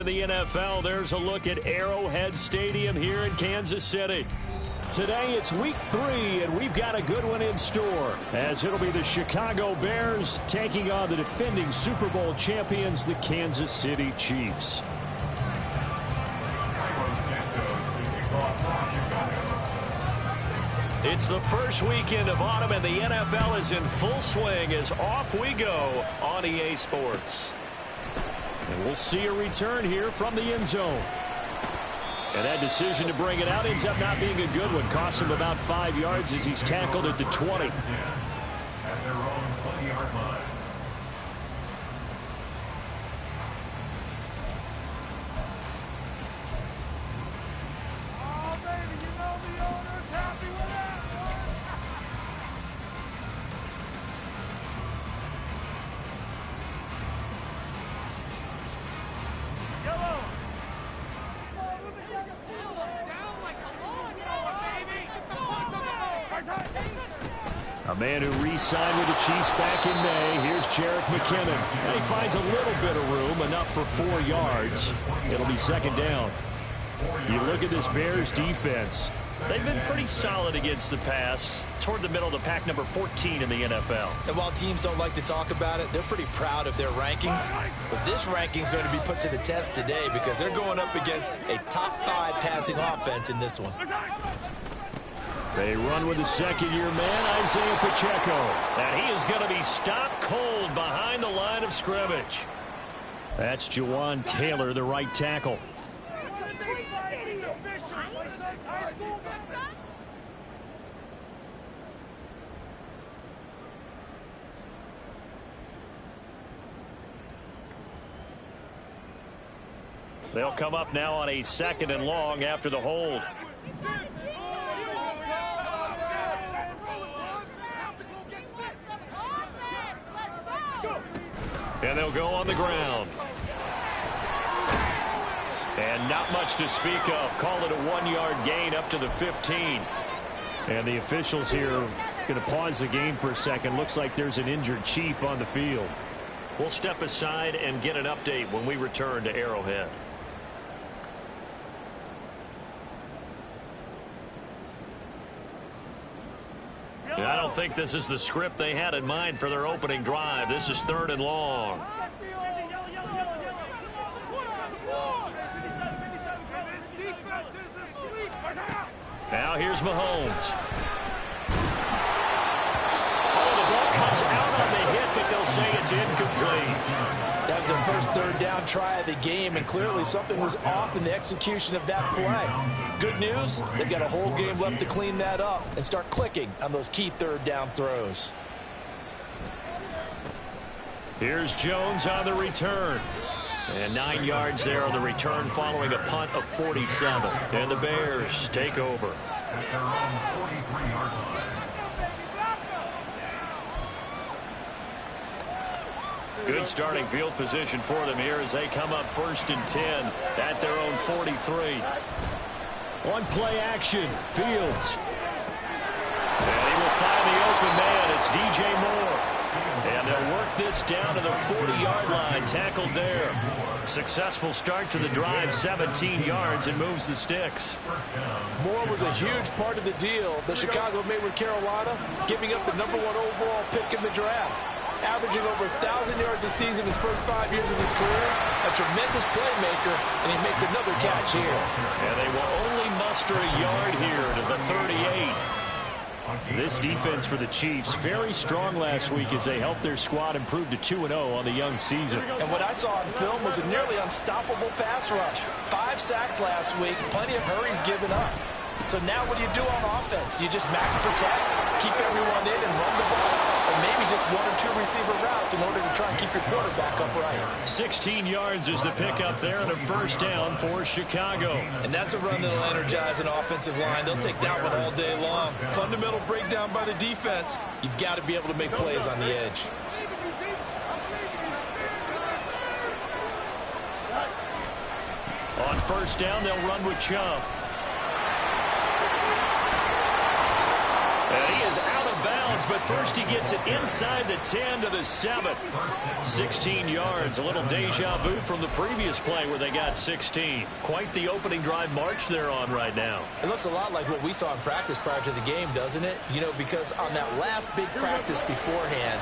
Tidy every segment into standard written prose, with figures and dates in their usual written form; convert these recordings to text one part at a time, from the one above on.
The NFL, there's a look at Arrowhead Stadium here in Kansas City. Today it's week 3, and we've got a good one in store, as it'll be the Chicago Bears taking on the defending Super Bowl champions, the Kansas City Chiefs. It's the first weekend of autumn, and the NFL is in full swing as off we go on EA Sports. And we'll see a return here from the end zone. And that decision to bring it out ends up not being a good one. Costs him about 5 yards as he's tackled at the 20. At their own 20-yard line. A man who re-signed with the Chiefs back in May. Here's Jerick McKinnon. And he finds a little bit of room, enough for 4 yards. It'll be second down. You look at this Bears defense. They've been pretty solid against the pass, toward the middle of the pack, number 14 in the NFL. And while teams don't like to talk about it, they're pretty proud of their rankings. But this ranking is going to be put to the test today because they're going up against a top 5 passing offense in this one. They run with the second-year man, Isaiah Pacheco. And he is going to be stopped cold behind the line of scrimmage. That's Jawan Taylor, the right tackle. They'll come up now on a second and long after the hold. And they'll go on the ground. And not much to speak of. Call it a 1-yard gain up to the 15. And the officials here going to pause the game for a second. Looks like there's an injured Chief on the field. We'll step aside and get an update when we return to Arrowhead. I don't think this is the script they had in mind for their opening drive. This is 3rd and long. Now here's Mahomes. Oh, the ball comes out on the hit, but they'll say it's incomplete. That was their first 3rd down try of the game, and clearly something was off in the execution of that play. Good news, they've got a whole game left to clean that up and start clicking on those key 3rd down throws. Here's Jones on the return. And 9 yards there on the return following a punt of 47. And the Bears take over. At their own 43-yard line. Good starting field position for them here as they come up 1st and 10 at their own 43. On play action, Fields. And he will find the open man. It's DJ Moore. And they'll work this down to the 40-yard line, tackled there. Successful start to the drive, 17 yards, and moves the sticks. Moore was a huge part of the deal that Chicago made with Carolina, giving up the #1 overall pick in the draft. Averaging over 1,000 yards a season his first 5 years of his career. A tremendous playmaker, and he makes another catch here. And they will only muster a yard here to the 38. This defense for the Chiefs, very strong last week as they helped their squad improve to 2-0 on the young season. And what I saw on film was a nearly unstoppable pass rush. 5 sacks last week, plenty of hurries given up. So now what do you do on offense? You just max protect, keep everyone in, and run the ball? Or maybe just 1 or 2 receiver routes in order to try and keep your quarterback upright. 16 yards is the pickup there and a first down for Chicago. And that's a run that'll energize an offensive line. They'll take that one all day long. Fundamental breakdown by the defense. You've got to be able to make plays on the edge. On first down, they'll run with Chubb. And he is out of of bounds, but first he gets it inside the 10 to the 7. 16 yards, a little deja vu from the previous play where they got 16. Quite the opening drive march they're on right now. It looks a lot like what we saw in practice prior to the game, doesn't it? You know, because on that last big practice beforehand,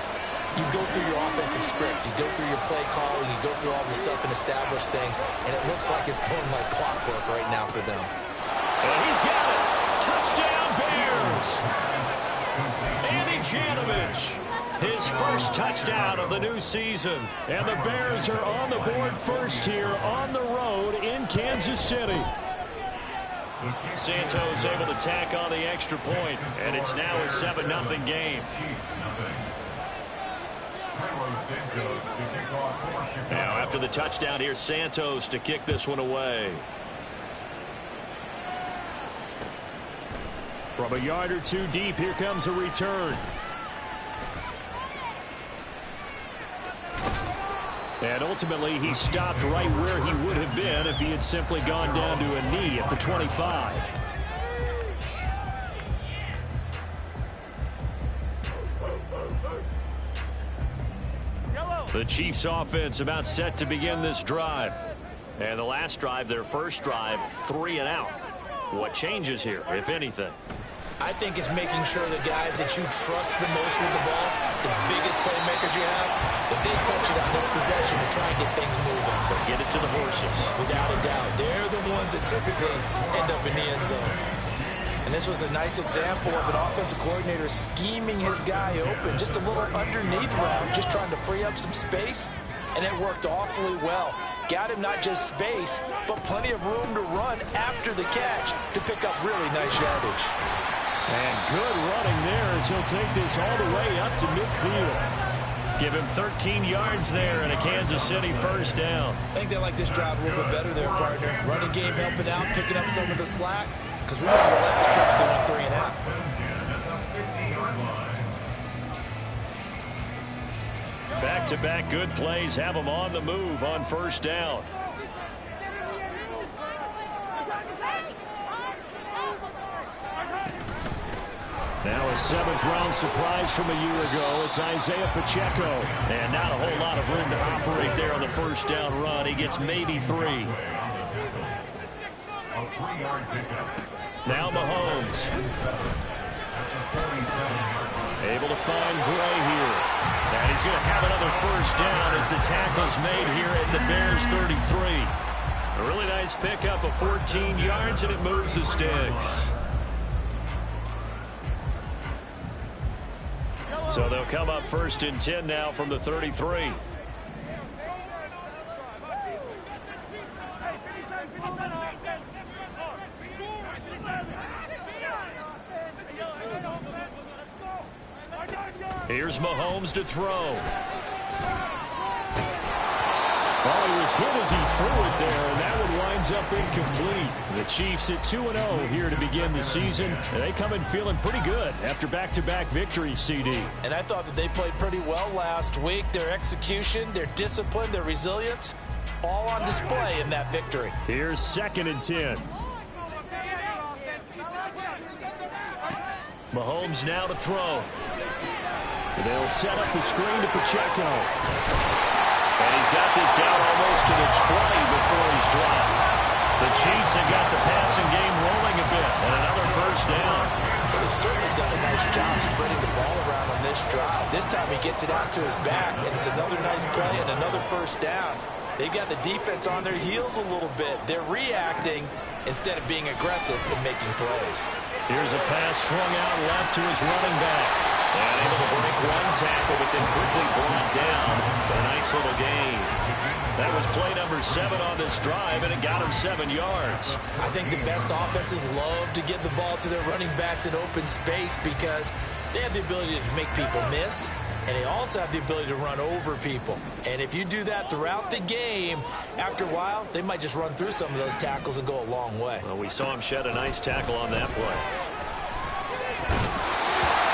you go through your offensive script, you go through your play calling, you go through all the stuff and establish things, and it looks like it's going like clockwork right now for them. And he's got it. Touchdown, Bears. Andy Janovich, his first touchdown of the new season. And the Bears are on the board first here on the road in Kansas City. Santos able to tack on the extra point, and it's now a 7-0 game. Now after the touchdown, here's Santos to kick this one away. From a yard or two deep, here comes a return. And ultimately, he stopped right where he would have been if he had simply gone down to a knee at the 25. The Chiefs offense about set to begin this drive. And the last drive, their first drive, 3 and out. What changes here, if anything? I think it's making sure the guys that you trust the most with the ball, the biggest playmakers you have, that they touch it on this possession to try and get things moving. So get it to the horses. Without a doubt. They're the ones that typically end up in the end zone. And this was a nice example of an offensive coordinator scheming his guy open. Just a little underneath route, just trying to free up some space, and it worked awfully well. Got him not just space, but plenty of room to run after the catch to pick up really nice yardage. And good running there as he'll take this all the way up to midfield. Give him 13 yards there and a Kansas City first down. I think they like this drive a little bit better there, partner. Running game helping out, picking up some of the slack. Because remember, the last drive they went 3 and out. Back-to-back good plays have them on the move on first down. Now a 7th-round surprise from a year ago. It's Isaiah Pacheco. And not a whole lot of room to operate there on the first down run. He gets maybe 3. Now Mahomes. Able to find Gray here. And he's going to have another first down as the tackle's made here at the Bears 33. A really nice pickup of 14 yards, and it moves the sticks. So they'll come up first and 10 now from the 33. Here's Mahomes to throw. Well, he was hit as he threw it there, and that one winds up incomplete. The Chiefs at 2-0 here to begin the season, and they come in feeling pretty good after back-to-back victories, CD. And I thought that they played pretty well last week. Their execution, their discipline, their resilience, all on display in that victory. Here's 2nd and 10. Mahomes now to throw. They'll set up the screen to Pacheco. And he's got this down almost to the 20 before he's dropped. The Chiefs have got the passing game rolling a bit, and another first down. Well, they've certainly done a nice job spreading the ball around on this drive. This time he gets it out to his back, and it's another nice play and another first down. They've got the defense on their heels a little bit. They're reacting instead of being aggressive and making plays. Here's a pass swung out left to his running back. And able to break one tackle, but then quickly brought down. A nice little gain. That was play number 7 on this drive, and it got him 7 yards. I think the best offenses love to get the ball to their running backs in open space because they have the ability to make people miss, and they also have the ability to run over people. And if you do that throughout the game, after a while, they might just run through some of those tackles and go a long way. Well, we saw him shed a nice tackle on that play.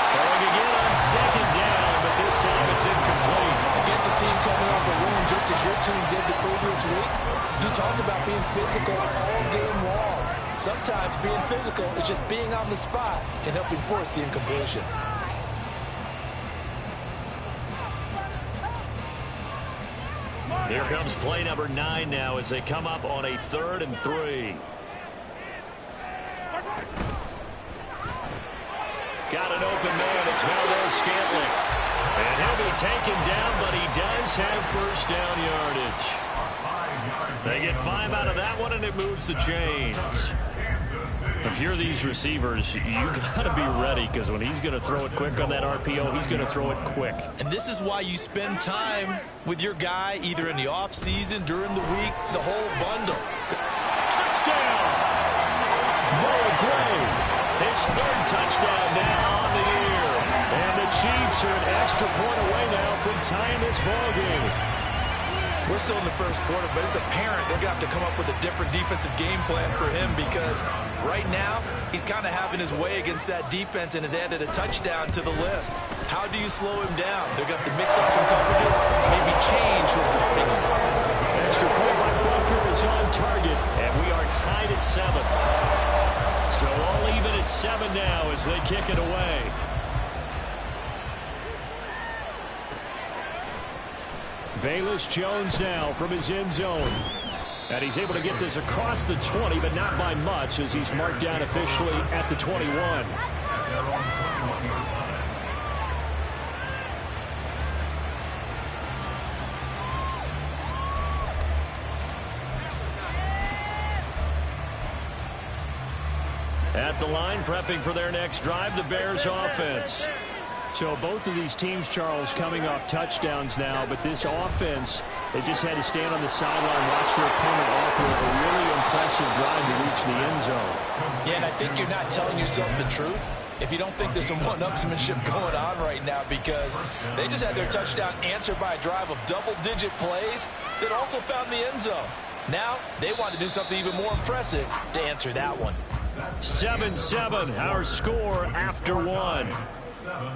Throwing again on 2nd down, but this time it's incomplete. Against a team coming off a win just as your team did the previous week, you talk about being physical all game long. Sometimes being physical is just being on the spot and helping force the incompletion. Here comes play number 9 now as they come up on a 3rd and 3. Got an open man. It's Valdes-Scantling. And he'll be taken down, but he does have first down yardage. They get 5 out of that one, and it moves the chains. If you're these receivers, you got to be ready, because when he's going to throw it quick on that RPO, he's going to throw it quick. And this is why you spend time with your guy either in the offseason, during the week, the whole bundle. Touchdown! Noah Gray, his 3rd touchdown now on the year. And the Chiefs are an extra point away now from tying this ballgame. We're still in the first quarter, but it's apparent they're going to have to come up with a different defensive game plan for him, because right now he's kind of having his way against that defense and has added a touchdown to the list. How do you slow him down? They're going to have to mix up some coverages, maybe change who's guarding him. Extra point by Booker is on target, and we are tied at 7. So all even at 7 now as they kick it away. Velus Jones now from his end zone. And he's able to get this across the 20, but not by much, as he's marked down officially at the 21. At the line, prepping for their next drive, the Bears offense. So both of these teams, Charles, coming off touchdowns now, but this offense, they just had to stand on the sideline, watch their opponent offer a really impressive drive to reach the end zone. Yeah, and I think you're not telling yourself the truth if you don't think there's some one-upsmanship going on right now, because they just had their touchdown answered by a drive of double-digit plays that also found the end zone. Now they want to do something even more impressive to answer that one. 7-7, our score after 1. 7-7.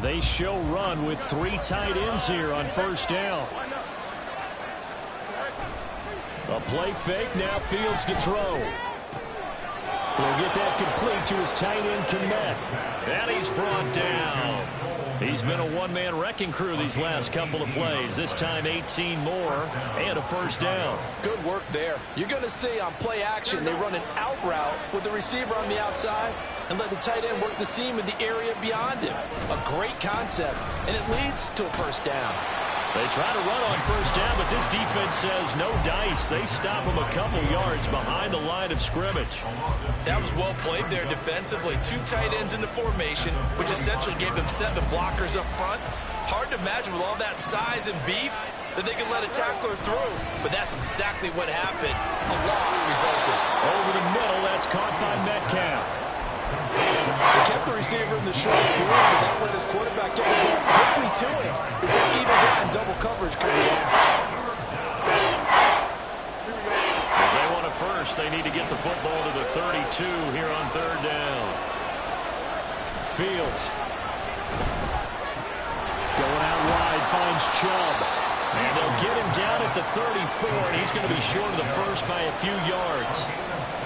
They show run with 3 tight ends here on first down. A play fake, now Fields to throw. He'll get that complete to his tight end, Kmet. And he's brought down. He's been a one-man wrecking crew these last couple of plays. This time 18 more and a first down. Good work there. You're going to see on play action they run an out route with the receiver on the outside and let the tight end work the seam in the area beyond him. A great concept, and it leads to a first down. They try to run on first down, but this defense says no dice. They stop him a couple yards behind the line of scrimmage. That was well played there defensively. 2 tight ends in the formation, which essentially gave them 7 blockers up front. Hard to imagine with all that size and beef that they could let a tackler through, but that's exactly what happened. A loss resulted. Over the middle, that's caught by Metcalf. They kept the receiver in the short field, but that let his quarterback get the ball quickly to him before either guy in double coverage could react. If they want a first, they need to get the football to the 32 here on third down. Fields. Going out wide, finds Chubb. And they'll get him down at the 34, and he's going to be short of the first by a few yards.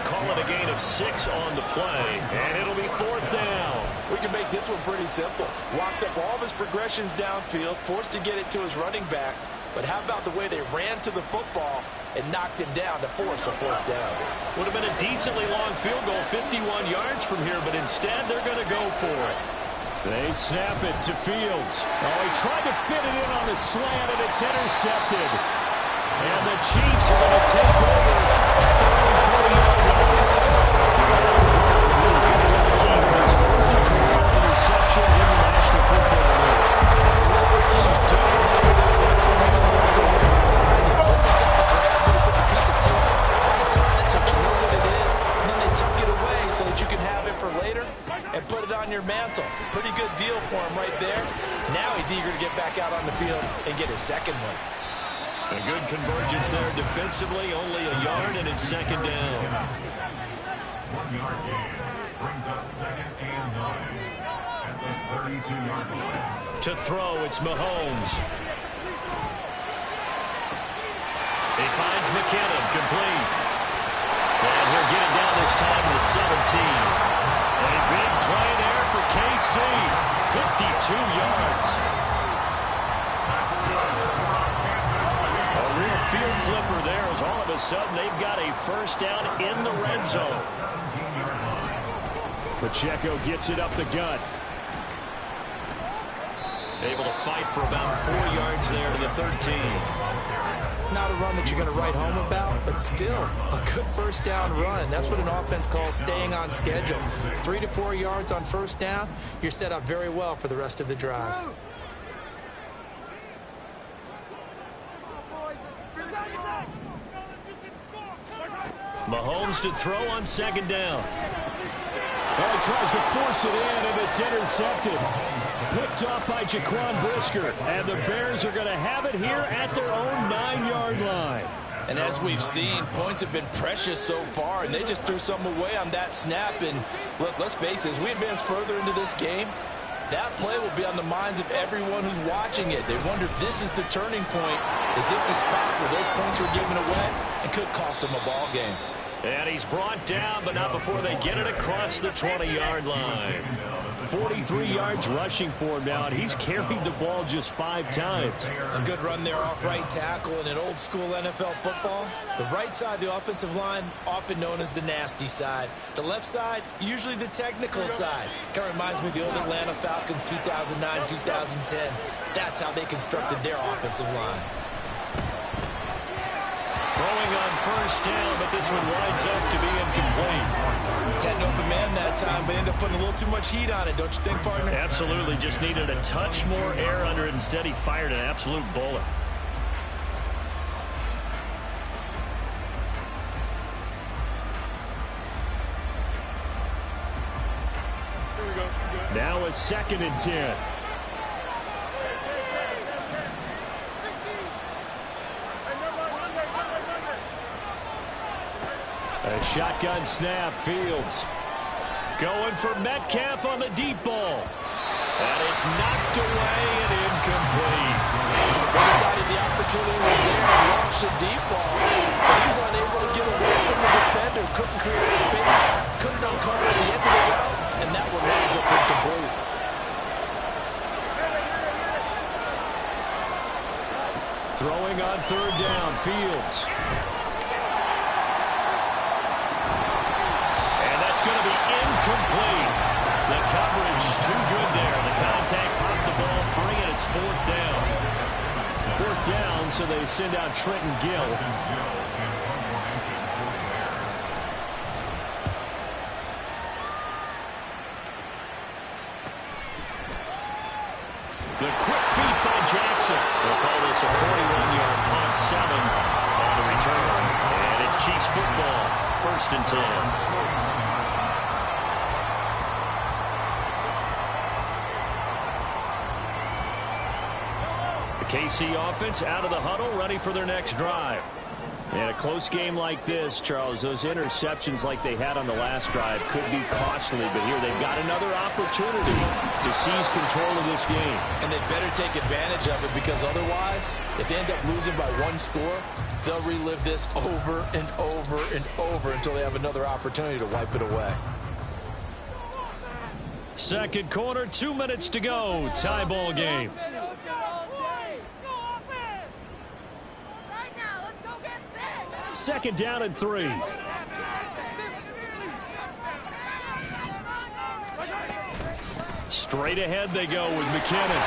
Call it a gain of 6 on the play, and it'll be 4th down. We can make this one pretty simple. Walked up all of his progressions downfield, forced to get it to his running back. But how about the way they ran to the football and knocked him down to force a 4th down? Would have been a decently long field goal, 51 yards from here, but instead they're going to go for it. They snap it to Fields. Oh, he tried to fit it in on the slant, and it's intercepted. And the Chiefs are going to take over at their own 40-yard line. That's a ball that he's going to win the keep his first career interception in the National Football League. What would teams do? That's the way to go to the sideline. They put it up the grabs, and he puts a piece of tape points on it so you know what it is, and then they tuck it away so that you can have it for later and put it on your mantle. Pretty good deal for him right there. Now he's eager to get back out on the field and get his second one. A good convergence there defensively, only a yard, and it's 2nd down. 1 yard gain brings up 2nd and 9. At the 32-yard line. To throw, it's Mahomes. He finds McKinnon, complete. And he'll get it down this time to 17. A big play there for KC. 52 yards. A real field flipper there as all of a sudden they've got a first down in the red zone. Pacheco gets it up the gut. Able to fight for about 4 yards there to the 13. Not a run that you're going to write home about, but still a good first down run. That's what an offense calls staying on schedule. 3 to 4 yards on first down, you're set up very well for the rest of the drive. Mahomes to throw on second down. Well, he tries to force it in, and it's intercepted. Picked off by Jaquan Brisker. And the Bears are going to have it here at their own 9-yard line. And as we've seen, points have been precious so far, and they just threw some away on that snap. And look, let's face it, as we advance further into this game, that play will be on the minds of everyone who's watching it. They wonder if this is the turning point. Is this the spot where those points were given away and could cost them a ball game? And he's brought down, but not before they get it across the 20-yard line. 43 yards rushing for him now, and he's carried the ball just 5 times. A good run there off right tackle. In an old-school NFL football, the right side of the offensive line, often known as the nasty side. The left side, usually the technical side. Kind of reminds me of the old Atlanta Falcons 2009, 2010. That's how they constructed their offensive line. Throwing on first down, but this one winds up to be incomplete. Had an open man that time, but ended up putting a little too much heat on it, don't you think, partner? Absolutely, just needed a touch more air under it. Instead, he fired an absolute bullet. Now a 2nd and 10. A shotgun snap, Fields. Going for Metcalf on the deep ball. And it's knocked away and incomplete. They decided the opportunity was there and launched a deep ball. But he's unable to get away from the defender. Couldn't create space. Couldn't uncover at the end of the route. And that one winds up incomplete. Throwing on 3rd down, Fields. Going to be incomplete. The coverage too good there. The contact popped the ball free, and it's 4th down. 4th down, so they send out Trenton Gill. The quick feet by Jackson. They'll call this a 41-yard punt, 7 on the return. And it's Chiefs football, 1st and 10. KC offense out of the huddle, ready for their next drive. In a close game like this, Charles, those interceptions like they had on the last drive could be costly, but here they've got another opportunity to seize control of this game. And they better take advantage of it, because otherwise, if they end up losing by 1 score, they'll relive this over and over and over until they have another opportunity to wipe it away. Second quarter, 2 minutes to go. Tie ball game. Second down and 3. Straight ahead they go with McKinnon.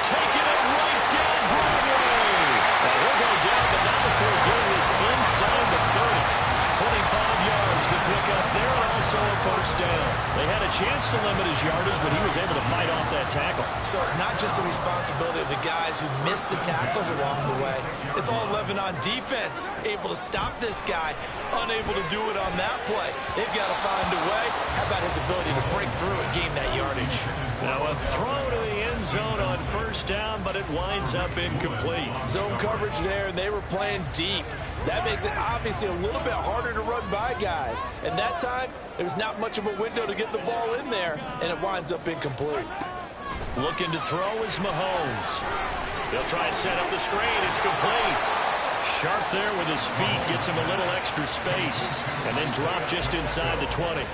Taking it right down Broadway. Now he'll go down, but not before getting this inside the 30. 25 yards to pick up there, and also a first down. They had a chance to limit his yardage, but he was able to fight off that tackle. So it's not just the responsibility of the guys who missed the tackles along the way. It's all 11 on defense, able to stop this guy, unable to do it on that play. They've got to find a way. How about his ability to break through and gain that yardage? Now a throw to the end zone on first down, but it winds up incomplete. Zone coverage there, and they were playing deep. That makes it obviously a little bit harder to run by guys. And that time, there was not much of a window to get the ball in there, and it winds up incomplete. Looking to throw is Mahomes. He'll try and set up the screen. It's complete. Sharp there with his feet, gets him a little extra space, and then drop just inside the 20.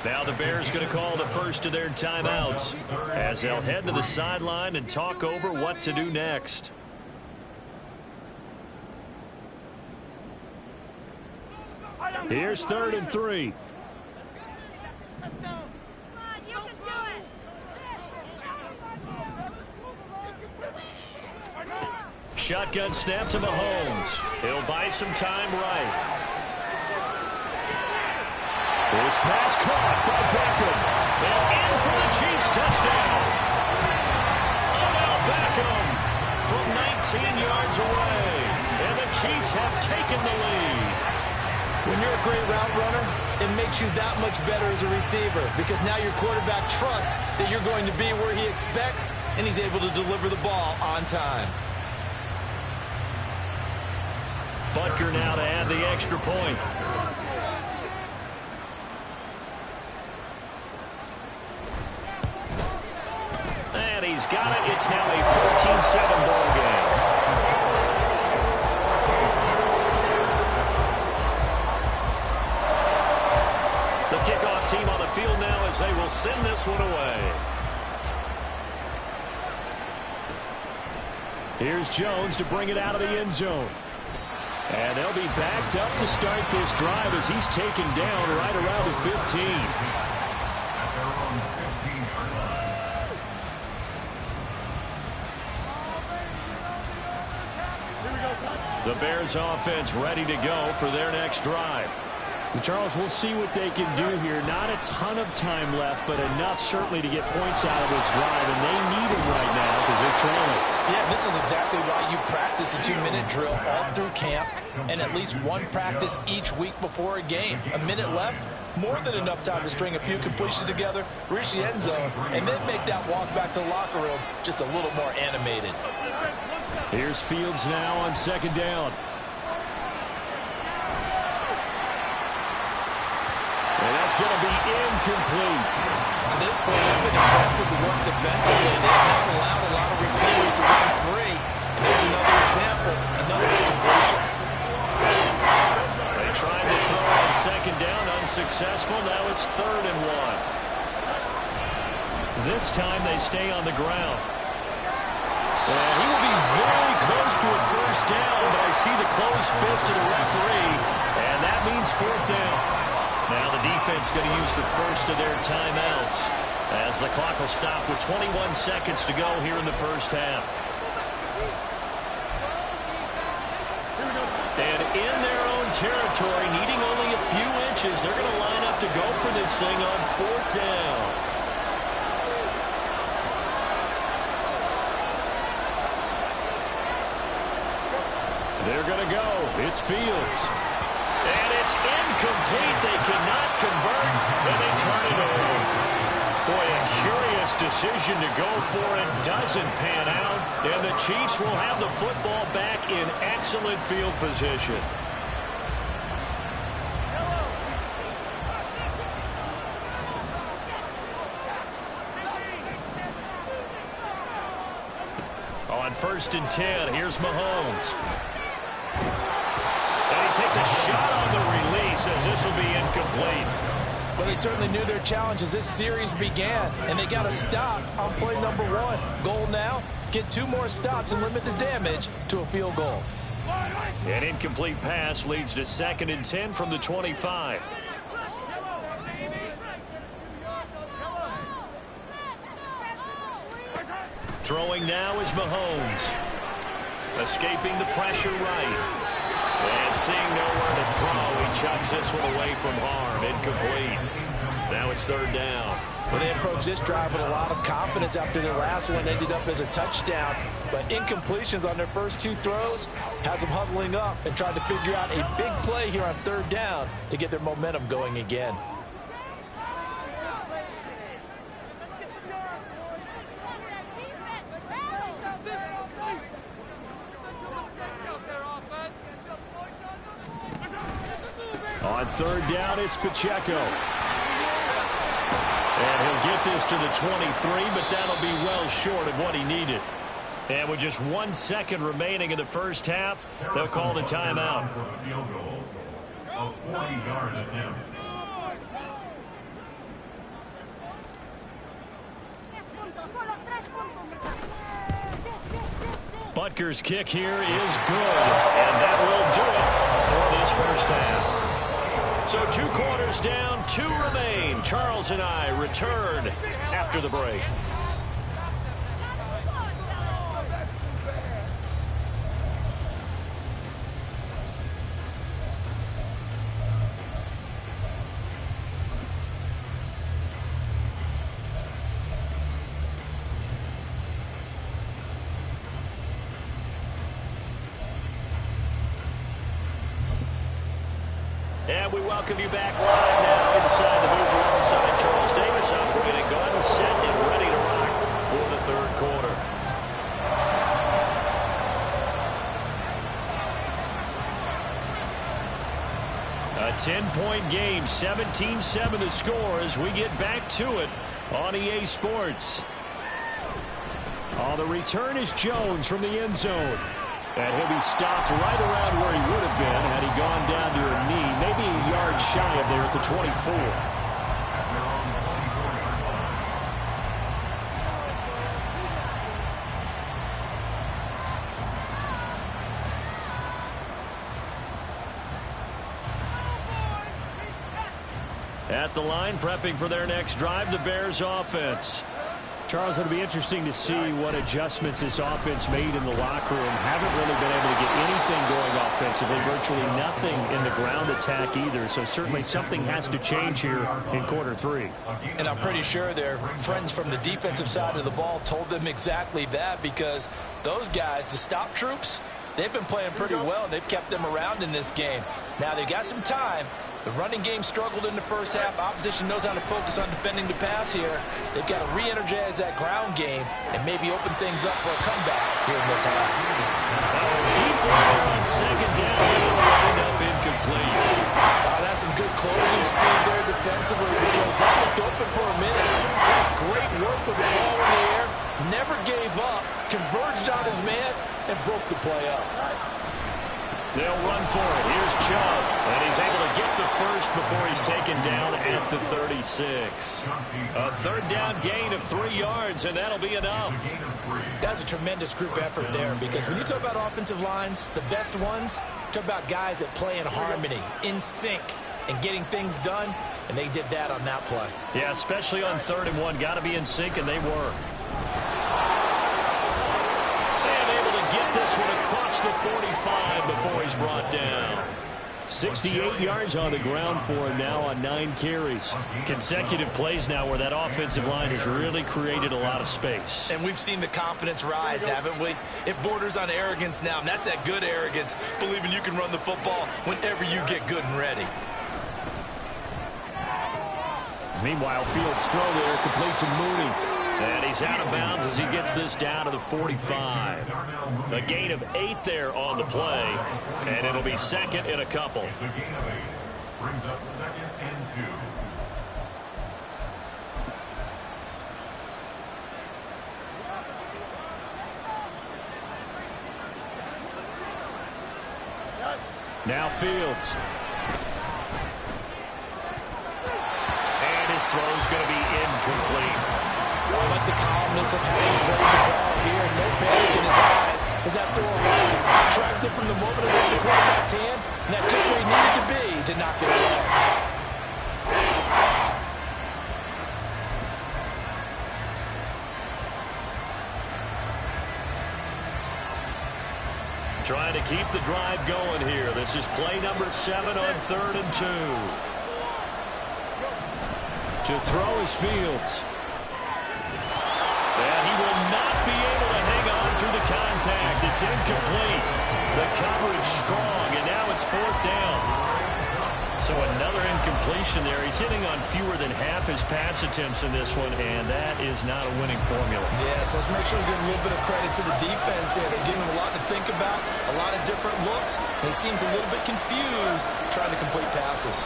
Now the Bears going to call the first of their timeouts as they'll head to the sideline and talk over what to do next. Here's 3rd and 3. Shotgun snap to Mahomes. He'll buy some time right. This pass caught by Beckham. And in for the Chiefs touchdown. Odell Beckham from 19 yards away. And the Chiefs have taken the lead. When you're a great route runner, it makes you that much better as a receiver because now your quarterback trusts that you're going to be where he expects, and he's able to deliver the ball on time. Butker now to add the extra point. And he's got it. It's now a 14-7 ball game. The kickoff team on the field now as they will send this one away. Here's Jones to bring it out of the end zone. And they'll be backed up to start this drive as he's taken down right around the 15. The Bears offense ready to go for their next drive. Charles, we'll see what they can do here. Not a ton of time left, but enough certainly to get points out of this drive, and they need them right now because they're trailing. Yeah, this is exactly why you practice a 2-minute drill all through camp and at least one practice each week before a game. A minute left, more than enough time to string a few completions together, reach the end zone, and then make that walk back to the locker room just a little more animated. Here's Fields now on 2nd down. And that's going to be incomplete. To this point, I've been impressed with the work defensively. They have not allowed a lot of receivers to run free. And there's another example, another incompletion. They tried to throw on 2nd down, unsuccessful. Now it's 3rd and 1. This time they stay on the ground. And he will be very close to a first down, but I see the closed fist of the referee, and that means 4th down. Now the defense going to use the first of their timeouts as the clock will stop with 21 seconds to go here in the first half. And in their own territory, needing only a few inches, they're going to line up to go for this thing on 4th down. They're going to go. It's Fields. And it's incomplete. They cannot convert, and they turn it over. Boy, a curious decision to go for it. Doesn't pan out, and the Chiefs will have the football back in excellent field position. On 1st and 10, here's Mahomes. And he takes a shot on the release as this will be incomplete. Well, they certainly knew their challenge as this series began, and they got to stop on play number 1. Goal now, get 2 more stops and limit the damage to a field goal. An incomplete pass leads to 2nd and 10 from the 25. Throwing now is Mahomes. Escaping the pressure right. And seeing nowhere to throw, he chucks this one away from harm. Incomplete. Now it's 3rd down. Well, they approached this drive with a lot of confidence after their last one ended up as a touchdown. But incompletions on their first 2 throws has them huddling up and trying to figure out a big play here on 3rd down to get their momentum going again. On third down, it's Pacheco. And he'll get this to the 23, but that'll be well short of what he needed. And with just 1 second remaining in the first half, they'll call the timeout. For the field goal, a 40-yard attempt. Butker's kick here is good, and that will do it for this first half. So 2 quarters down, 2 remain. Charles and I return after the break. And we welcome you back live now inside the booth alongside Charles Davis. We're getting gun set and ready to rock for the third quarter. A 10-point game, 17-7 the score as we get back to it on EA Sports. The return is Jones from the end zone. And he'll be stopped right around where he would have been had he gone down to a knee, maybe a yard shy of there at the 24. At the line, prepping for their next drive, the Bears offense. Charles, it'll be interesting to see what adjustments this offense made in the locker room. Haven't really been able to get anything going offensively, virtually nothing in the ground attack either. So certainly something has to change here in quarter 3. And I'm pretty sure their friends from the defensive side of the ball told them exactly that, because those guys, the stop troops, they've been playing pretty well. They've kept them around in this game. Now they got some time. The running game struggled in the first half. Opposition knows how to focus on defending the pass here. They've got to re-energize that ground game and maybe open things up for a comeback here in this half. Deep ball on second down. It'll end up incomplete. That's some good closing speed there defensively, because that looked open for a minute. That's great work with the ball in the air. Never gave up. Converged on his man and broke the play up. They'll run for it. Here's Chubb. And he's able to get the first before he's taken down at the 36. A third down gain of 3 yards, and that'll be enough. That's a tremendous group effort there, because when you talk about offensive lines, the best ones, talk about guys that play in harmony, in sync, and getting things done, and they did that on that play. Yeah, especially on 3rd and 1. Got to be in sync, and they were. Get this one across the 45 before he's brought down. 68 yards on the ground for him now on 9 carries. Consecutive plays now where that offensive line has really created a lot of space. And we've seen the confidence rise, haven't we? It borders on arrogance now, and that's that good arrogance, believing you can run the football whenever you get good and ready. Meanwhile, Fields' throw there complete to Mooney. And he's out of bounds as he gets this down to the 45. A gain of 8 there on the play, and it'll be second and a couple. It's a gain of 8. Brings up 2nd and 2. Now Fields. And his throw's going to be incomplete. I like the calmness of having played the ball here. No panic in his eyes as that throw away. Tracked it from the moment it hit the quarterback's hand, and that's just where he needed to be to knock it away. Trying to keep the drive going here. This is play number 7 on 3rd and 2. To throw is Fields. And he will not be able to hang on through the contact. It's incomplete. The coverage strong, and now it's 4th down. So another incompletion there. He's hitting on fewer than half his pass attempts in this one, and that is not a winning formula. Yes, let's make sure we give a little bit of credit to the defense here. They're giving them a lot to think about, a A lot of different looks, and he seems a little bit confused trying to complete passes.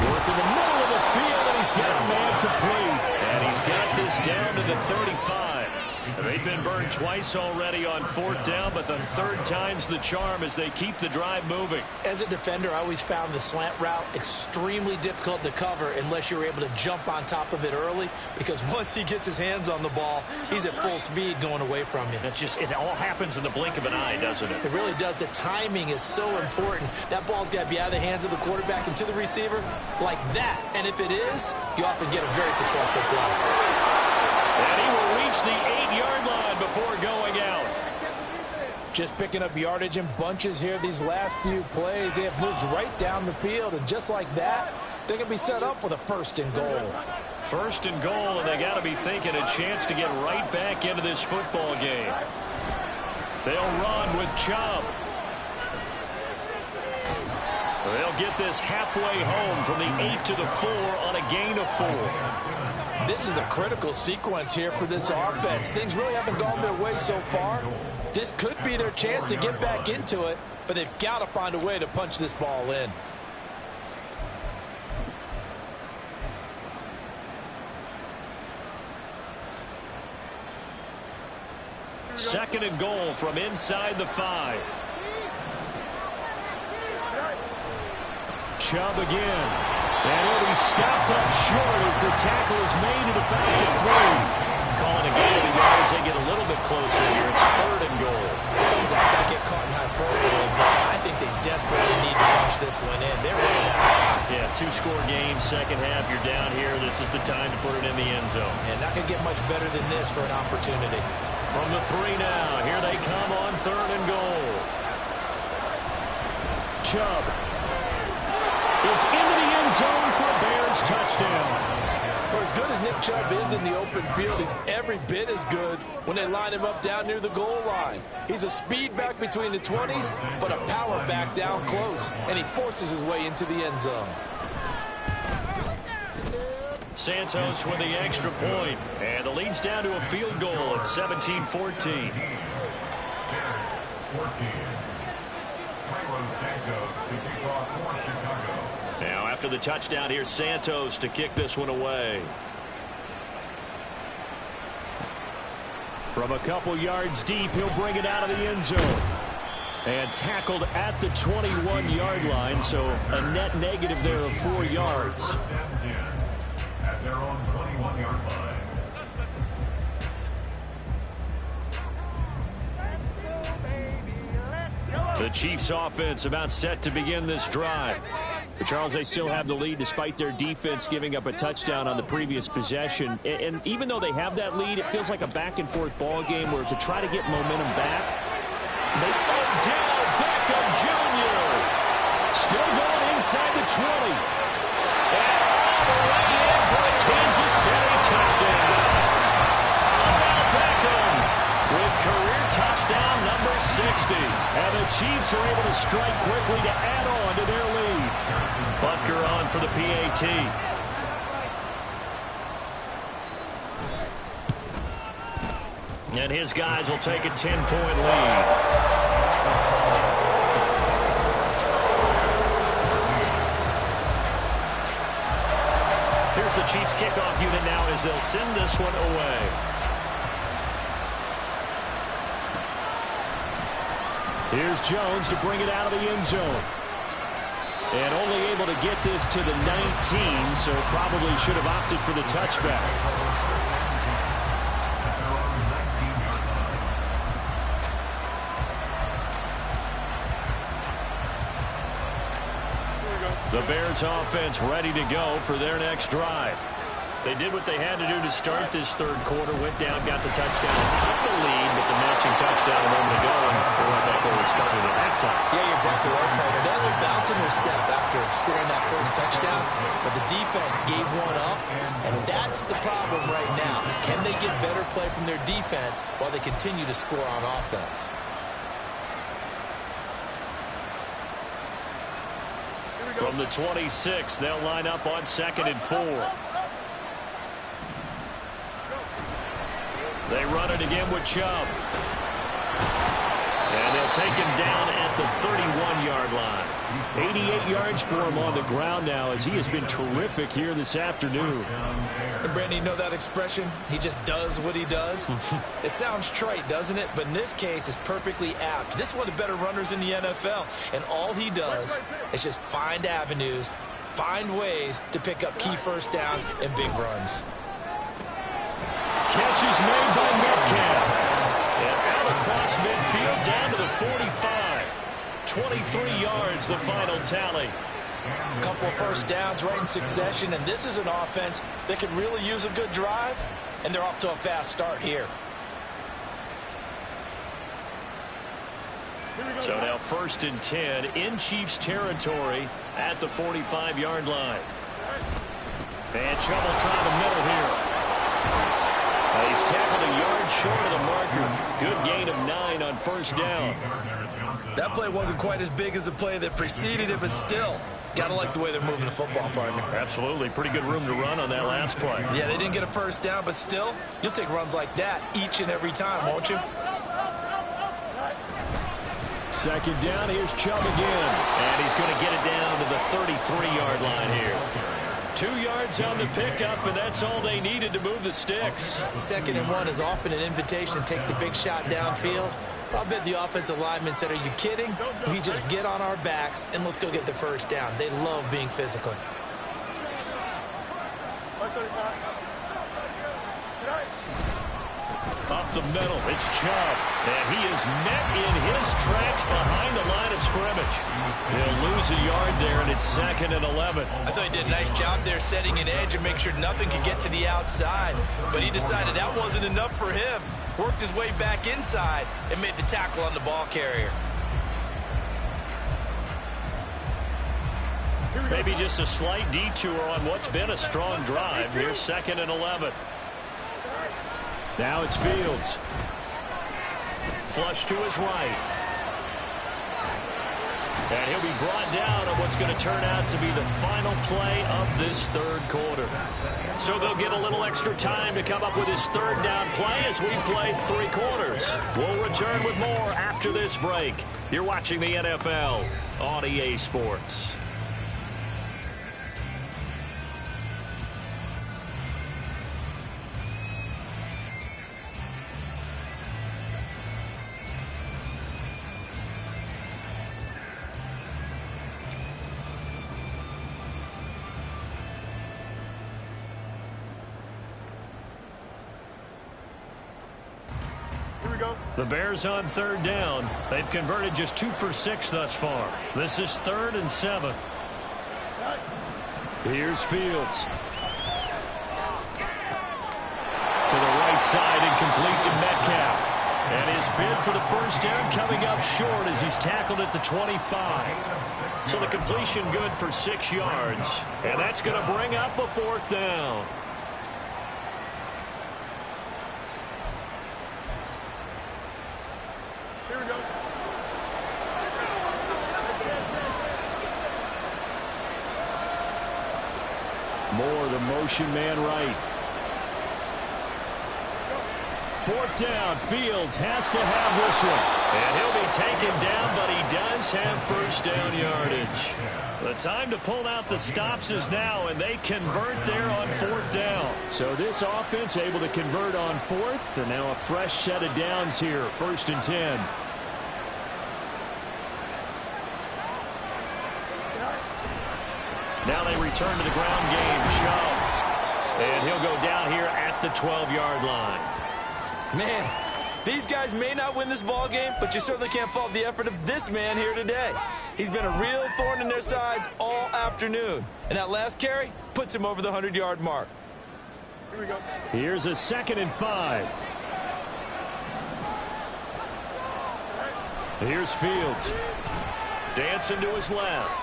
Work in the middle of the field, and he's got a man complete. And he's got this down to the 35. They've been burned twice already on 4th down, but the 3rd time's the charm as they keep the drive moving. As a defender, I always found the slant route extremely difficult to cover unless you're able to jump on top of it early, because once he gets his hands on the ball, he's at full speed going away from you. It all happens in the blink of an eye, doesn't it? It really does. The timing is so important. That ball's got to be out of the hands of the quarterback and to the receiver like that. And if it is, you often get a very successful play. And he will reach the 8-yard line before going out. Just picking up yardage in bunches here these last few plays. They have moved right down the field, and just like that, they're going to be set up with a 1st and goal. 1st and goal, and they got to be thinking a chance to get right back into this football game. They'll run with Chubb. They'll get this halfway home from the 8 to the 4 on a gain of 4. This is a critical sequence here for this offense. Things really haven't gone their way so far. This could be their chance to get back into it, but they've got to find a way to punch this ball in. Second and goal from inside the 5. Chubb again. And he'll be stopped up short as the tackle is made at about the 3. Calling a gain of the yards, they get a little bit closer here. It's 3rd and goal. Sometimes I get caught in hyperbole, but I think they desperately need to punch this one in. They're running out of time. Yeah, 2-score game, second half, you're down here. This is the time to put it in the end zone. And not going to get much better than this for an opportunity. From the 3 now, here they come on 3rd and goal. Chubb is into the end zone for a Bears touchdown. For as good as Nick Chubb is in the open field, he's every bit as good when they line him up down near the goal line. He's a speed back between the 20s, but a power back down close, and he forces his way into the end zone. Santos with the extra point, and the lead's down to a field goal at 17-14. Now after the touchdown, here's Santos to kick this one away. From a couple yards deep, he'll bring it out of the end zone. And tackled at the 21-yard line, so a net negative there of 4 yards. At their own 21-yard line. The Chiefs offense about set to begin this drive. But Charles, they still have the lead despite their defense giving up a touchdown on the previous possession. And even though they have that lead, it feels like a back-and-forth ball game where to try to get momentum back. Odell Beckham Jr. still going inside the 20. And all the way in for a Kansas City touchdown. Odell Beckham with career touchdown number 60. And the Chiefs are able to strike quickly to add on to their lead. Butker on for the PAT. And his guys will take a 10-point lead. Here's the Chiefs kickoff unit now as they'll send this one away. Here's Jones to bring it out of the end zone. And only able to get this to the 19, so probably should have opted for the touchback. The Bears offense ready to go for their next drive. They did what they had to do to start this third quarter, went down, got the touchdown, and cut the lead, but the matching touchdown a moment ago, and we're right back where we started at halftime. Yeah, you're exactly right, partner. They had a little bounce in their step after scoring that first touchdown, but the defense gave one up, and that's the problem right now. Can they get better play from their defense while they continue to score on offense? From the 26, they'll line up on 2nd and 4. They run it again with Chubb. taken down at the 31-yard line. 88 yards for him on the ground now, as he has been terrific here this afternoon. And Brandon, you know that expression? He just does what he does. It sounds trite, doesn't it? But in this case, it's perfectly apt. This is one of the better runners in the NFL, and all he does is just find avenues, find ways to pick up key first downs and big runs. Catch is made by Metcalf. And out across midfield down to the 45. 23 yards, the final tally. A couple of first downs right in succession, and this is an offense that could really use a good drive, and they're off to a fast start here. So now 1st and 10 in Chiefs territory at the 45-yard line. And trouble trying the middle here. He's tackled a yard short of the marker. Good gain of 9 on first down. That play wasn't quite as big as the play that preceded it, but still, got to like the way they're moving the football, partner. Absolutely. Pretty good room to run on that last play. Yeah, they didn't get a first down, but still, you'll take runs like that each and every time, won't you? 2nd down, here's Chubb again. And he's going to get it down to the 33-yard line here. 2 yards on the pickup, and that's all they needed to move the sticks. 2nd and 1 is often an invitation to take the big shot downfield. I'll bet the offensive lineman said, are you kidding? We just get on our backs and let's go get the first down. They love being physical. Up the middle, it's Chubb. And he is met in his tracks behind the line of scrimmage. He'll lose a yard there, and it's 2nd and 11. I thought he did a nice job there setting an edge and make sure nothing could get to the outside. But he decided that wasn't enough for him. Worked his way back inside and made the tackle on the ball carrier. Maybe just a slight detour on what's been a strong drive. Here's 2nd and 11. Now it's Fields. Flush to his right. And he'll be brought down on what's going to turn out to be the final play of this 3rd quarter. So they'll get a little extra time to come up with his 3rd down play as we played 3 quarters. We'll return with more after this break. You're watching the NFL on EA Sports. The Bears on 3rd down. They've converted just 2 for 6 thus far. This is 3rd and 7. Here's Fields. To the right side and complete to Metcalf. And his bid for the first down coming up short as he's tackled at the 25. So the completion good for 6 yards. And that's going to bring up a 4th down. Moore, the motion man right. 4th down. Fields has to have this one. And he'll be taken down, but he does have first down yardage. The time to pull out the stops is now, and they convert there on 4th down. So this offense able to convert on 4th, and now a fresh set of downs here. 1st and 10. Now they return to the ground game. Chubb. And he'll go down here at the 12-yard line. Man, these guys may not win this ball game, but you certainly can't fault the effort of this man here today. He's been a real thorn in their sides all afternoon. And that last carry puts him over the 100-yard mark. Here we go. Here's a 2nd and 5. Here's Fields. Dancing to his left.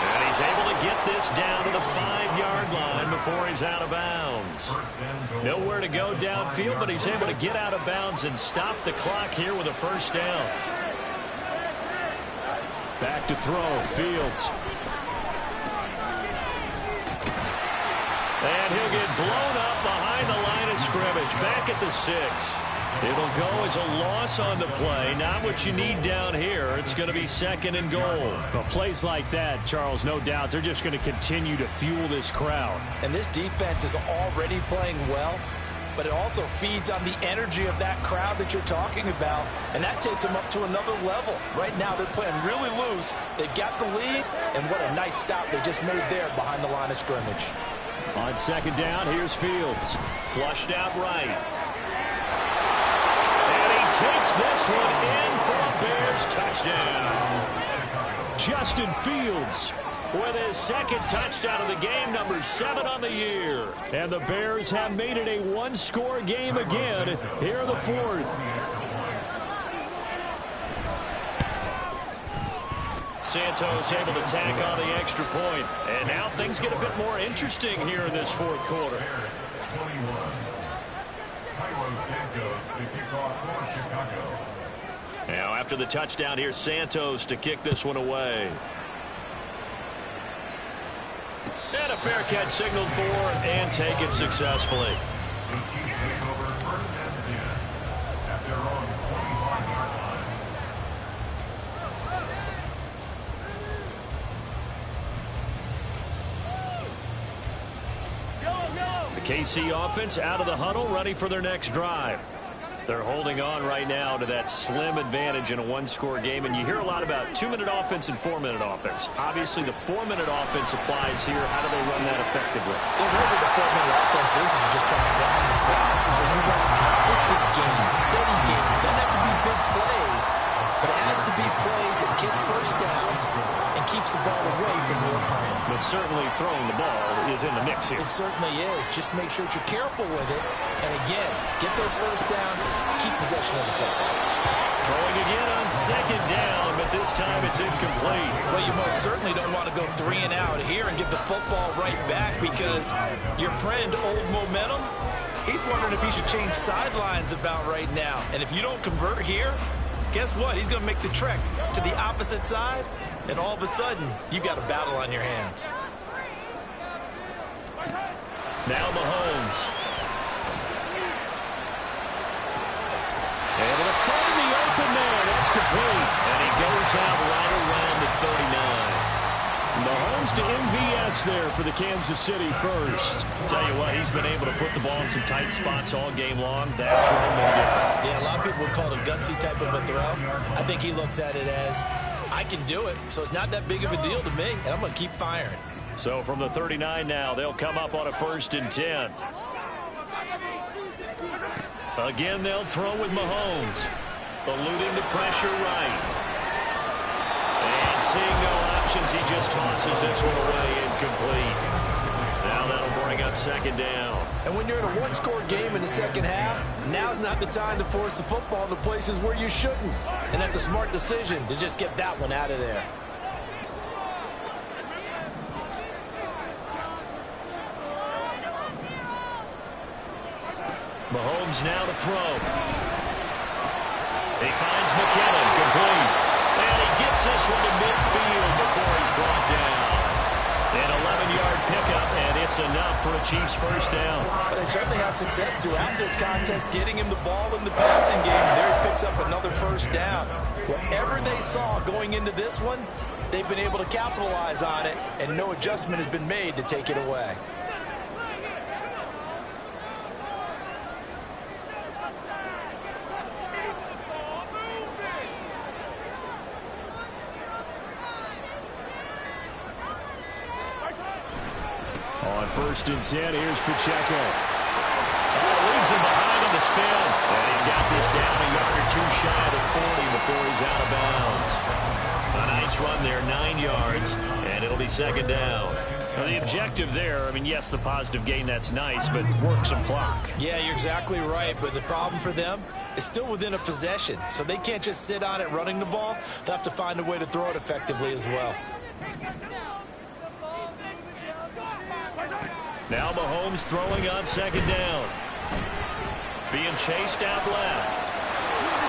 And he's able to get this down to the 5-yard line before he's out of bounds. Nowhere to go downfield, but he's able to get out of bounds and stop the clock here with a first down. Back to throw. Fields. And he'll get blown up behind the line of scrimmage. scrimmage, back at the 6. It'll go as a loss on the play. Not what you need down here. It's going to be 2nd and goal. Well, plays like that, Charles, no doubt, they're just going to continue to fuel this crowd. And this defense is already playing well, but it also feeds on the energy of that crowd that you're talking about, and that takes them up to another level. Right now, they're playing really loose. They've got the lead, and what a nice stop they just made there behind the line of scrimmage. On 2nd down, here's Fields. Flushed out right. And he takes this one in for a Bears touchdown. Justin Fields with his 2nd touchdown of the game, number 7 on the year. And the Bears have made it a one-score game again here in the 4th. Santos able to tack on the extra point. And now things get a bit more interesting here in this 4th quarter. Now after the touchdown, here's Santos to kick this one away. And a fair catch signaled for and taken successfully. The Chiefs take over 1st and 10 at their own 25-yard line. The KC offense out of the huddle, ready for their next drive. They're holding on right now to that slim advantage in a one-score game, and you hear a lot about 2-minute offense and 4-minute offense. Obviously, the 4-minute offense applies here. How do they run that effectively? The way with the 4-minute offense is just trying to grind the clock. So you want consistent gains, steady gains. Doesn't have to be big plays, but it has to be plays that gets first downs and keeps the ball away from your opponent. But certainly throwing the ball is in the mix here. It certainly is. Just make sure that you're careful with it. And again, get those first downs, keep possession of the football. Throwing again on 2nd down, but this time it's incomplete. Well, you most certainly don't want to go 3 and out here and give the football right back, because your friend, Old Momentum, he's wondering if he should change sidelines about right now. And if you don't convert here, guess what? He's going to make the trek to the opposite side, and all of a sudden, you've got a battle on your hands. Now Mahomes. Able to find the open man. That's complete. And he goes out right around the 39. Mahomes to MVS there for the Kansas City first. Tell you what, he's been able to put the ball in some tight spots all game long. That throw, no different. Yeah, a lot of people would call it a gutsy type of a throw. I think he looks at it as, I can do it, so it's not that big of a deal to me, and I'm going to keep firing. So from the 39 now, they'll come up on a 1st and 10. Again, they'll throw with Mahomes. Eluding the pressure right. And seeing no options, he just tosses this one away incomplete. Now that'll bring up 2nd down. And when you're in a one-score game in the 2nd half, now's not the time to force the football to places where you shouldn't. And that's a smart decision to just get that one out of there. Mahomes now to throw. He finds McKinnon, complete. And he gets this one to midfield before he's brought down. An 11-yard pickup, and it's enough for a Chiefs 1st down. But they certainly had success throughout this contest, getting him the ball in the passing game. And there he picks up another 1st down. Whatever they saw going into this one, they've been able to capitalize on it, and no adjustment has been made to take it away. On 1st and 10, here's Pacheco. Leaves him behind on the spin. And he's got this down a yard or 2 shy of the 40 before he's out of bounds. A nice run there, 9 yards, and it'll be 2nd down. Now the objective there, I mean, yes, the positive gain, that's nice, but work some clock. Yeah, you're exactly right, but the problem for them is still within a possession, so they can't just sit on it running the ball. They'll have to find a way to throw it effectively as well. Now Mahomes throwing on 2nd down. Being chased out left.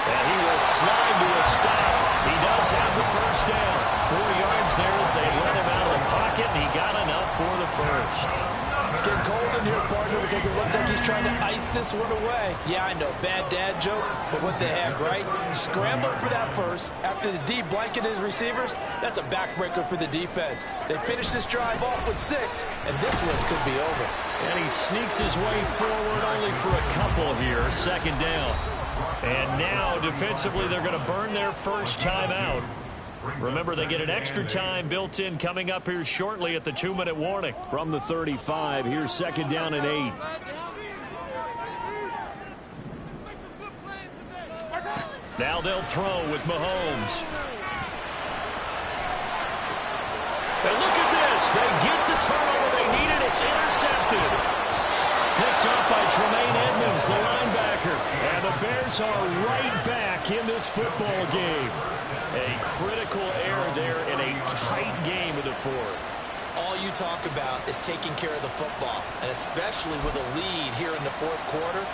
And he will slide to a stop. He does have the 1st down. 4 yards there as they let him out of the pocket, and he got enough for the 1st. It's getting cold in here, partner, because it looks like he's trying to ice this one away. Yeah, I know, bad dad joke, but what the heck, right? Scrambling for that first after the D blanket his receivers. That's a backbreaker for the defense. They finish this drive off with 6, and this one could be over. And he sneaks his way forward only for a couple here. Second down. And now, defensively, they're going to burn their first timeout. Remember, they get an extra time built in coming up here shortly at the 2-minute warning. From the 35, here's second down and 8. Now they'll throw with Mahomes. And look at this. They get the turnover they needed. It's intercepted. Picked up by Tremaine Edmonds, the linebacker. And the Bears are right back in this football game. A critical error there in a tight game of the fourth. All you talk about is taking care of the football, and especially with a lead here in the fourth quarter.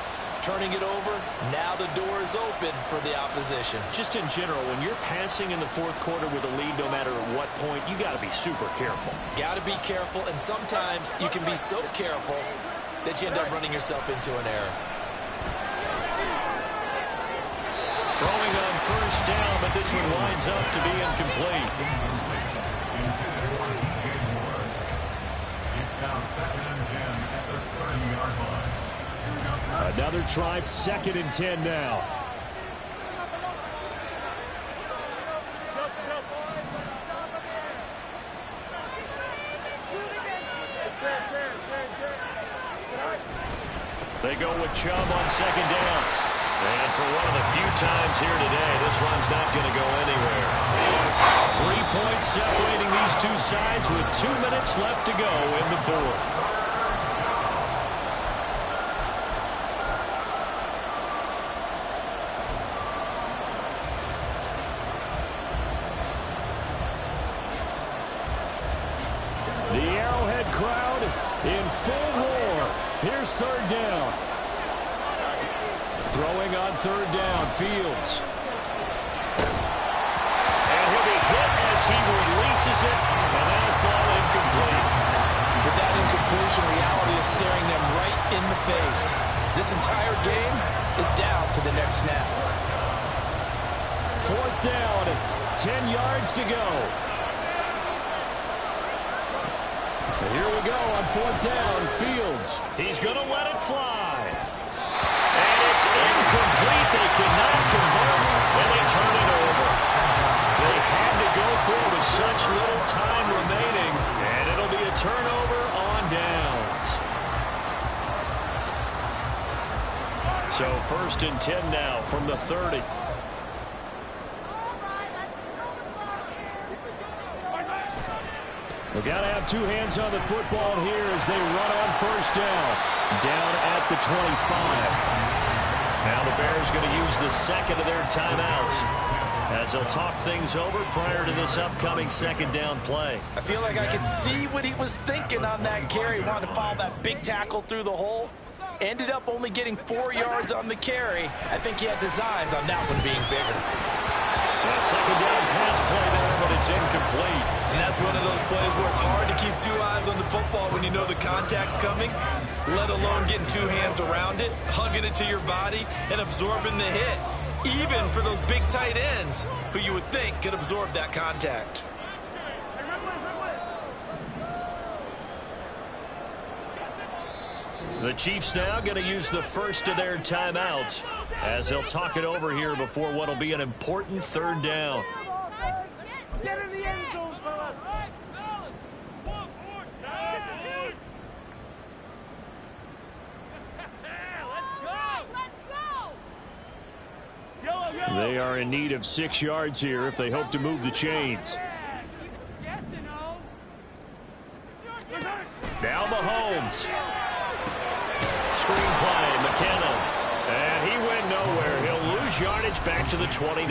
Turning it over, now the door is open for the opposition. Just in general, when you're passing in the fourth quarter with a lead, no matter at what point, you got to be super careful. Got to be careful, and sometimes you can be so careful that you end up running yourself into an error. Throwing on first down, but this one winds up to be incomplete. It's now 2nd and 10 at the 30-yard line. Another try, 2nd and 10 now. They go with Chubb on second down. And for one of the few times here today, this run's not going to go anywhere. 3 points separating these two sides with 2 minutes left to go in the fourth. The Arrowhead crowd in full roar. Here's third down. Throwing on third down, Fields. And he'll be hit as he releases it, and that'll fall incomplete. With that incompletion, reality is staring them right in the face. This entire game is down to the next snap. Fourth down, 10 yards to go. And here we go on fourth down, Fields. He's going to let it fly. And it's incomplete. They cannot convert, and they turn it over. They had to go for it with such little time remaining, and it'll be a turnover on downs. So 1st and 10 now from the 30. We've got to have two hands on the football here as they run on first down. Down at the 25. Now the Bears going to use the second of their timeouts as they'll talk things over prior to this upcoming second down play. I feel like I could see what he was thinking on that carry. Wanted to follow that big tackle through the hole. Ended up only getting 4 yards on the carry. I think he had designs on that one being bigger. A second down pass play there, but it's incomplete. And that's one of those plays where it's hard to keep 2 eyes on the football when you know the contact's coming, let alone getting 2 hands around it, hugging it to your body, and absorbing the hit. Even for those big tight ends who you would think could absorb that contact. The Chiefs now going to use the first of their timeouts as they'll talk it over here before what will be an important third down. Get in the end zone, fellas. They are in need of 6 yards here if they hope to move the chains. Now Mahomes. Screen play, McKinnon. And he went nowhere. He'll lose yardage back to the 29.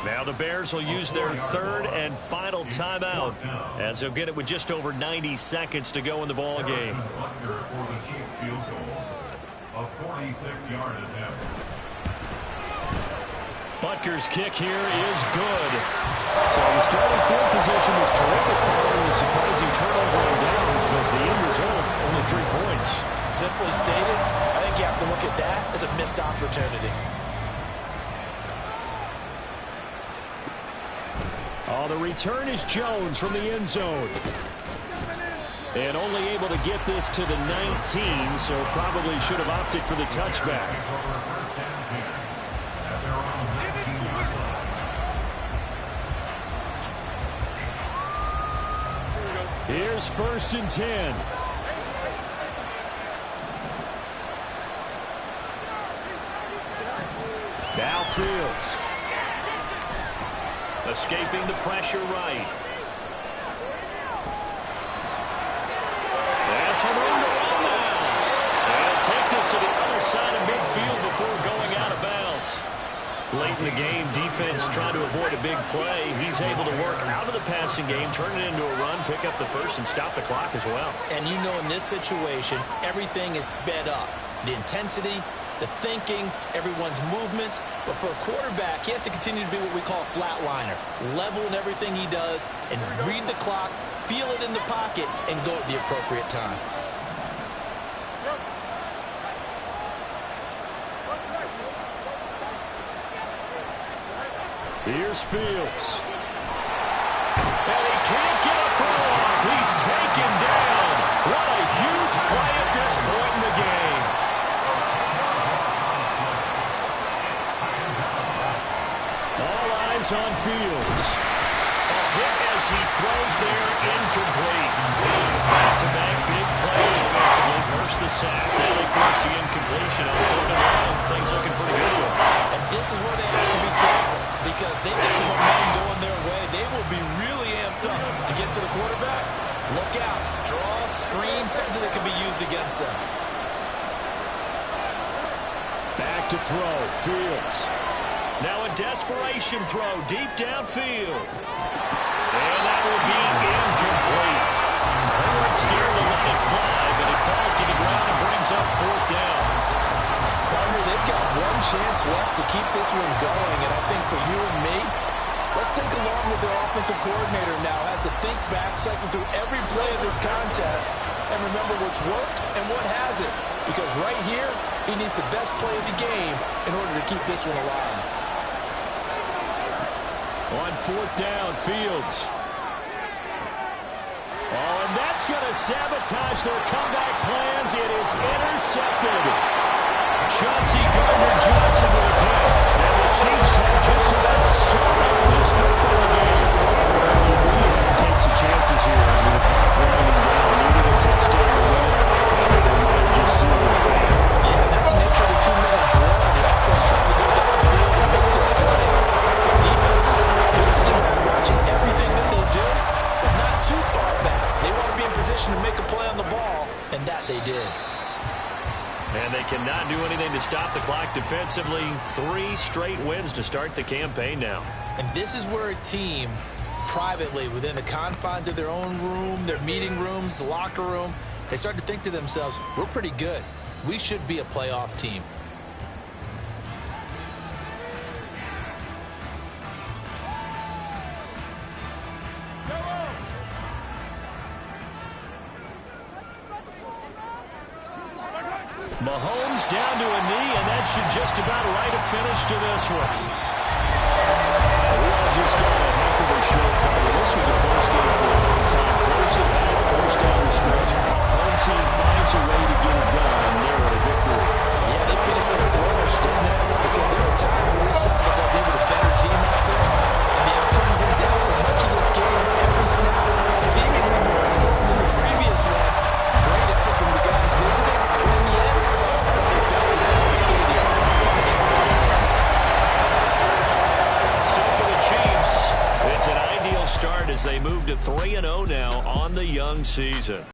Now the Bears will use their third and final timeout as they'll get it with just over 90 seconds to go in the ball game. For the Chiefs field goal, a 46-yard attempt. Butker's kick here is good. So the starting field position was terrific following a surprising turnover on downs, but the end result 3 points. Simply stated, I think you have to look at that as a missed opportunity. Oh, the return is Jones from the end zone. And only able to get this to the 19, so probably should have opted for the touchback. Here's 1st and 10. Now Fields. Escaping the pressure right. That's some room to run now. They'll take this to the other side of midfield before going out of bounds. Late in the game, defense trying to avoid a big play. He's able to work out of the passing game, turn it into a run, pick up the first, and stop the clock as well. And you know in this situation, everything is sped up. The intensity, the thinking, everyone's movement. But for a quarterback, he has to continue to be what we call a flatliner. Level in everything he does and read the clock, feel it in the pocket, and go at the appropriate time. Here's Fields. And he can't get a throw off. He's taken down. What a huge play at this point in the game. All eyes on Fields. A hit as he throws there, incomplete. Back-to-back big plays defensively. First the sack, now they force the incompletion on 3rd and long. Things looking pretty good for them. And this is where they have to be careful because they get the momentum going their way. They will be really amped up to get to the quarterback. Look out. Draw, screen, something that can be used against them. Back to throw. Fields. Now a desperation throw deep downfield. And that will be incomplete. They weren't scared to let it fly, but it falls to the ground and brings up 4th down. Partner, they've got one chance left to keep this one going, and I think for you and me, let's think along with their offensive coordinator now as to think back, cycle through every play of this contest, and remember what's worked and what hasn't. Because right here, he needs the best play of the game in order to keep this one alive. On 4th down, Fields. Oh, and that's going to sabotage their comeback plans. It is intercepted. Chauncey Gardner-Johnson with a pick. And the Chiefs have just about sewn up this football game. We have to take some chances here with the clock winding down, needing a touchdown to win it. And they might have just seen their fate. Yeah, that's the nature of the 2-minute drill. The offense trying to go downfield and make their plays. But defenses, they're sitting back watching everything that they do, but not too far back. They want to be in position to make a play on the ball, and that they did. And they cannot do anything to stop the clock defensively. 3 straight wins to start the campaign now. And this is where a team, privately, within the confines of their own room, their meeting rooms, the locker room, they start to think to themselves, we're pretty good. We should be a playoff team. Mahomes down to a knee, and that should just about write a finish to this one. We all just got a heck of a short quarter. This was a close game for a long time. Close it back, first down the stretch. Home team finds a way to get it done and narrow the victory. Yeah, they finished with a flourish, didn't they? Because there were times where we saw that they were the better team out there. And the outcomes in doubt for much of this game, every snap, seemingly more important than the previous one. Great effort from the guys visiting, but in the end, these guys in their own stadium find out. So for the Chiefs, it's an ideal start as they move to 3-0 now on the young season.